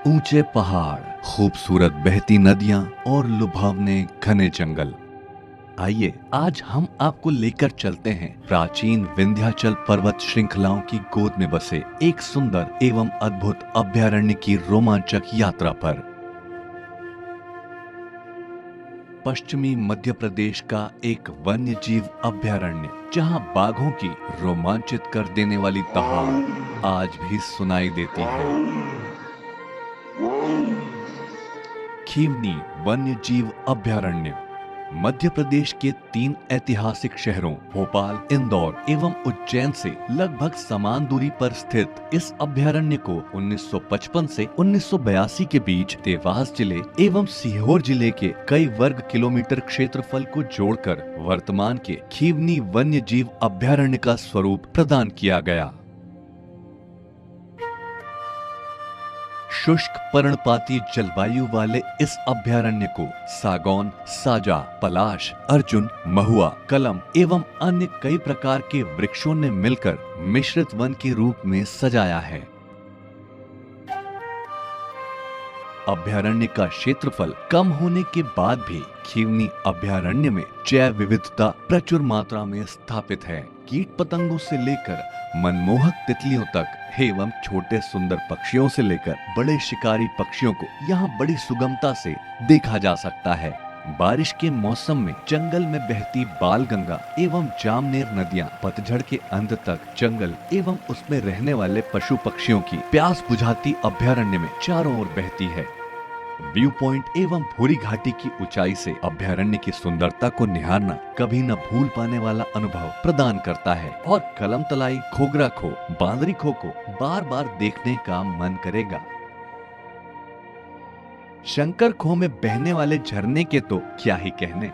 ऊंचे पहाड़, खूबसूरत बहती नदियां और लुभावने घने जंगल। आइए आज हम आपको लेकर चलते हैं प्राचीन विंध्याचल पर्वत श्रृंखलाओं की गोद में बसे एक सुंदर एवं अद्भुत अभयारण्य की रोमांचक यात्रा पर। पश्चिमी मध्य प्रदेश का एक वन्य जीव अभयारण्य, जहां बाघों की रोमांचित कर देने वाली दहाड़ आज भी सुनाई देती है। खीवनी वन्य जीव अभयारण्य मध्य प्रदेश के 3 ऐतिहासिक शहरों भोपाल, इंदौर एवं उज्जैन से लगभग समान दूरी पर स्थित इस अभयारण्य को 1955 से 1982 के बीच देवास जिले एवं सीहोर जिले के कई वर्ग किलोमीटर क्षेत्रफल को जोड़कर वर्तमान के खीवनी वन्य जीव अभयारण्य का स्वरूप प्रदान किया गया। शुष्क पर्णपाती जलवायु वाले इस अभयारण्य को सागौन, साजा, पलाश, अर्जुन, महुआ, कलम एवं अन्य कई प्रकार के वृक्षों ने मिलकर मिश्रित वन के रूप में सजाया है। अभयारण्य का क्षेत्रफल कम होने के बाद भी खीवनी अभयारण्य में जैव विविधता प्रचुर मात्रा में स्थापित है। कीट पतंगों से लेकर मनमोहक तितलियों तक एवं छोटे सुंदर पक्षियों से लेकर बड़े शिकारी पक्षियों को यहाँ बड़ी सुगमता से देखा जा सकता है। बारिश के मौसम में जंगल में बहती बाल गंगा एवं जामनेर नदियाँ पतझड़ के अंत तक जंगल एवं उसमें रहने वाले पशु पक्षियों की प्यास बुझाती अभयारण्य में चारों ओर बहती है। व्यू पॉइंट एवं भूरी घाटी की ऊंचाई से अभयारण्य की सुंदरता को निहारना कभी न भूल पाने वाला अनुभव प्रदान करता है और कलम तलाई, खोगरा खो, बांदरी खो को बार बार देखने का मन करेगा। शंकर खो में बहने वाले झरने के तो क्या ही कहने।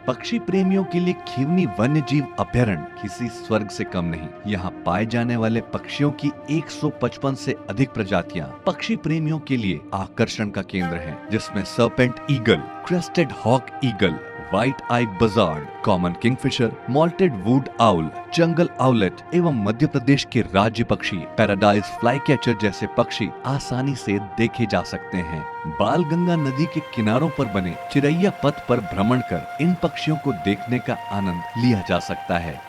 पक्षी प्रेमियों के लिए खीवनी वन्य जीव अभयारण्य किसी स्वर्ग से कम नहीं। यहाँ पाए जाने वाले पक्षियों की 155 से अधिक प्रजातियां पक्षी प्रेमियों के लिए आकर्षण का केंद्र हैं, जिसमें serpent eagle, crested hawk eagle, white eye buzzard, common kingfisher, mottled wood owl, jungle owlet एवं मध्य प्रदेश के राज्य पक्षी पैराडाइज फ्लाईकैचर जैसे पक्षी आसानी से देखे जा सकते हैं। बाल गंगा नदी के किनारों पर बने चिरैया पथ पर भ्रमण कर इन पक्षियों को देखने का आनंद लिया जा सकता है।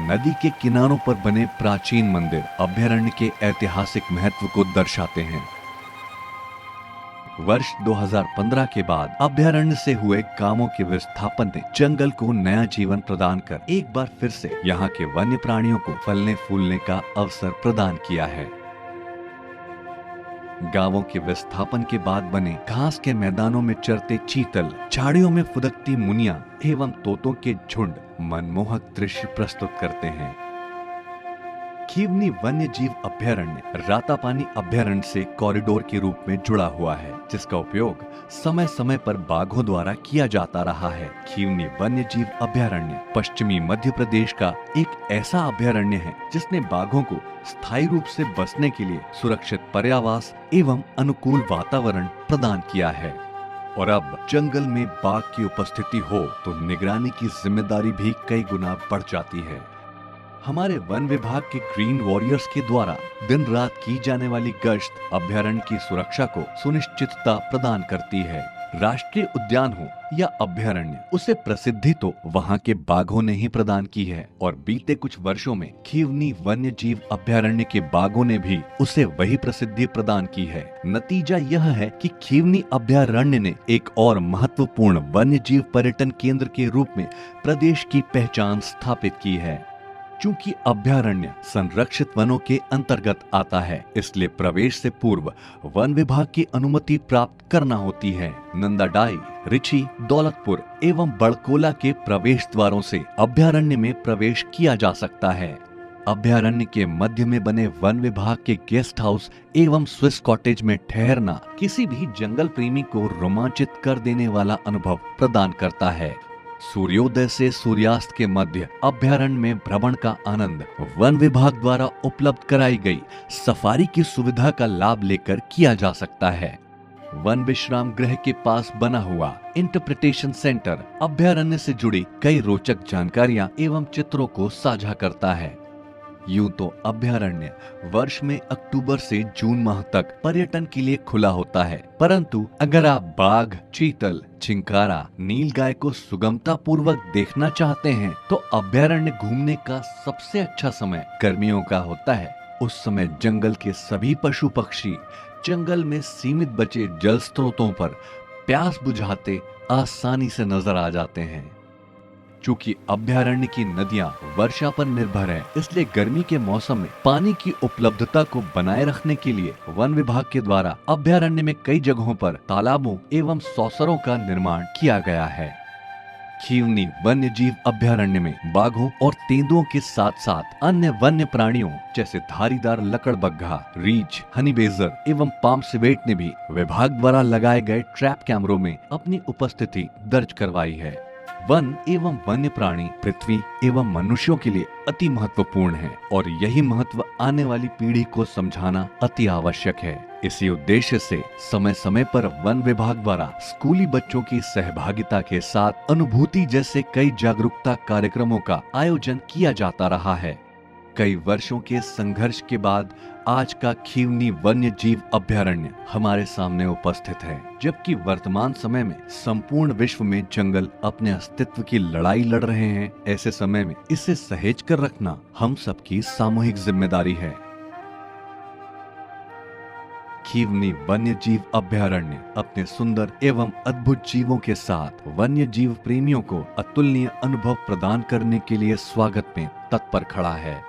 नदी के किनारों पर बने प्राचीन मंदिर अभयारण्य के ऐतिहासिक महत्व को दर्शाते हैं। वर्ष 2015 के बाद अभयारण्य से हुए कामों के विस्थापन ने जंगल को नया जीवन प्रदान कर एक बार फिर से यहाँ के वन्य प्राणियों को फलने फूलने का अवसर प्रदान किया है। गांवों के विस्थापन के बाद बने घास के मैदानों में चरते चीतल, झाड़ियों में फुदकती मुनिया एवं तोतों के झुंड मनमोहक दृश्य प्रस्तुत करते हैं। खीवनी वन्य जीव अभयारण्य रातापानी अभयारण्य से कॉरिडोर के रूप में जुड़ा हुआ है, जिसका उपयोग समय समय पर बाघों द्वारा किया जाता रहा है। खीवनी वन्य जीव अभयारण्य पश्चिमी मध्य प्रदेश का एक ऐसा अभयारण्य है जिसने बाघों को स्थायी रूप से बसने के लिए सुरक्षित पर्यावास एवं अनुकूल वातावरण प्रदान किया है। और अब जंगल में बाघ की उपस्थिति हो तो निगरानी की जिम्मेदारी भी कई गुना बढ़ जाती है। हमारे वन विभाग के ग्रीन वॉरियर्स के द्वारा दिन रात की जाने वाली गश्त अभयारण्य की सुरक्षा को सुनिश्चितता प्रदान करती है। राष्ट्रीय उद्यान हो या अभयारण्य, उसे प्रसिद्धि तो वहाँ के बाघों ने ही प्रदान की है और बीते कुछ वर्षों में खीवनी वन्य जीव अभयारण्य के बाघों ने भी उसे वही प्रसिद्धि प्रदान की है। नतीजा यह है कि खीवनी अभयारण्य ने एक और महत्वपूर्ण वन्य जीव पर्यटन केंद्र के रूप में प्रदेश की पहचान स्थापित की है। चूंकि अभयारण्य संरक्षित वनों के अंतर्गत आता है, इसलिए प्रवेश से पूर्व वन विभाग की अनुमति प्राप्त करना होती है। नंदाडाई, रिची, दौलतपुर एवं बड़कोला के प्रवेश द्वारों से अभयारण्य में प्रवेश किया जा सकता है। अभयारण्य के मध्य में बने वन विभाग के गेस्ट हाउस एवं स्विस कॉटेज में ठहरना किसी भी जंगल प्रेमी को रोमांचित कर देने वाला अनुभव प्रदान करता है। सूर्योदय से सूर्यास्त के मध्य अभयारण्य में भ्रमण का आनंद वन विभाग द्वारा उपलब्ध कराई गई सफारी की सुविधा का लाभ लेकर किया जा सकता है। वन विश्राम गृह के पास बना हुआ इंटरप्रिटेशन सेंटर अभयारण्य से जुड़ी कई रोचक जानकारियां एवं चित्रों को साझा करता है। यूं तो अभयारण्य वर्ष में अक्टूबर से जून माह तक पर्यटन के लिए खुला होता है, परंतु अगर आप बाघ, चीतल, चिंकारा, नीलगाय को सुगमता पूर्वक देखना चाहते हैं तो अभयारण्य घूमने का सबसे अच्छा समय गर्मियों का होता है। उस समय जंगल के सभी पशु पक्षी जंगल में सीमित बचे जल स्रोतों पर प्यास बुझाते आसानी से नजर आ जाते हैं। चूंकि अभयारण्य की नदियां वर्षा पर निर्भर है, इसलिए गर्मी के मौसम में पानी की उपलब्धता को बनाए रखने के लिए वन विभाग के द्वारा अभयारण्य में कई जगहों पर तालाबों एवं सौसरों का निर्माण किया गया है। खीवनी वन्य जीव अभयारण्य में बाघों और तेंदुओं के साथ साथ अन्य वन्य प्राणियों जैसे धारीदार लकड़बग्घा, रीछ, हनी बेजर एवं पाम सिवेट ने भी विभाग द्वारा लगाए गए ट्रैप कैमरों में अपनी उपस्थिति दर्ज करवाई है। वन एवं वन्य प्राणी पृथ्वी एवं मनुष्यों के लिए अति महत्वपूर्ण है और यही महत्व आने वाली पीढ़ी को समझाना अति आवश्यक है। इसी उद्देश्य से समय समय पर वन विभाग द्वारा स्कूली बच्चों की सहभागिता के साथ अनुभूति जैसे कई जागरूकता कार्यक्रमों का आयोजन किया जाता रहा है। कई वर्षों के संघर्ष के बाद आज का खीवनी वन्य जीव अभयारण्य हमारे सामने उपस्थित है। जबकि वर्तमान समय में संपूर्ण विश्व में जंगल अपने अस्तित्व की लड़ाई लड़ रहे हैं, ऐसे समय में इसे सहेज कर रखना हम सबकी सामूहिक जिम्मेदारी है। खीवनी वन्य जीव अभयारण्य अपने सुंदर एवं अद्भुत जीवों के साथ वन्य जीव प्रेमियों को अतुलनीय अनुभव प्रदान करने के लिए स्वागत में तत्पर खड़ा है।